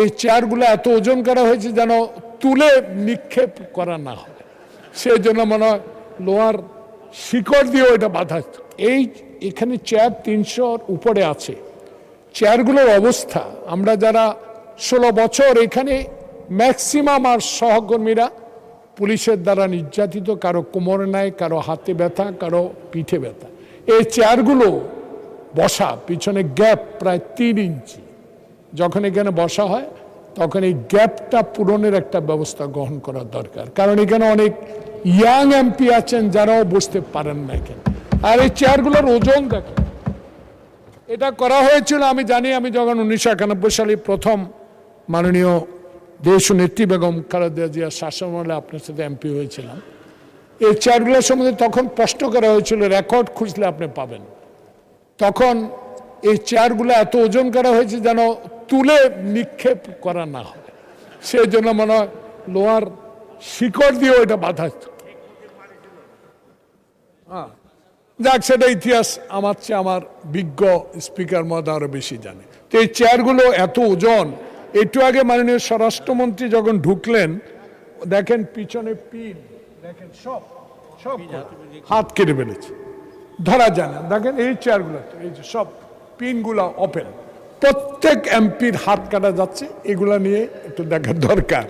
এই চেয়ারগুলো এত ওজন করা হয়েছে যেন তুলে নিক্ষেপ করা না হয়, সেই জন্য মনে হয় লোহার শিকড় দিয়ে ওইটা বাঁধা। এই এখানে চেয়ার 300-র উপরে আছে। চেয়ারগুলোর অবস্থা, আমরা যারা 16 বছর এখানে, ম্যাক্সিমাম আর সহকর্মীরা পুলিশের দ্বারা নির্যাতিত, কারো কোমরে নাই, কারো হাতে ব্যথা, কারো পিঠে ব্যথা। এই চেয়ারগুলো বসা পিছনে গ্যাপ প্রায় 3 ইঞ্চি, যখন এখানে বসা হয় তখন এই গ্যাপটা পূরণের একটা ব্যবস্থা গ্রহণ করা দরকার, কারণ এখানে অনেক ইয়াং এমপি আছেন যারাও বসতে পারেন না এখানে। আর এই চেয়ারগুলোর ওজন দেখেন, এটা করা হয়েছিল আমি জানি, আমি যখন 1991 সালে প্রথম মাননীয় দেশনেত্রী বেগম খালেদা জিয়ার শাসনামলে আপনার সাথে এমপি হয়েছিলাম, এই চেয়ারগুলোর সম্বন্ধে তখন প্রশ্ন করা হয়েছিল, রেকর্ড খুঁজলে আপনি পাবেন। তখন এই চেয়ারগুলো এত ওজন করা হয়েছে যেন তুলে নিক্ষেপ করা না হয়, সেই জন্য মনে হয় লোহার শিকড় দিয়ে ওইটা বাঁধা। যাক, সেটা ইতিহাস আমার চেয়ে আমার বিজ্ঞ স্পিকার মহোদয় আরো বেশি জানে। তো এই চেয়ারগুলো এত ওজন, একটু আগে মাননীয় স্বরাষ্ট্রমন্ত্রী যখন ঢুকলেন, দেখেন পিছনে পিন, দেখেন সব হাত কেটে ফেলেছে, ধরা যায় না। দেখেন এই চেয়ারগুলো, এই যে সব পিনগুলো ওপেন, প্রত্যেক এমপির হাত কাটা যাচ্ছে, এগুলা নিয়ে একটু দেখার দরকার।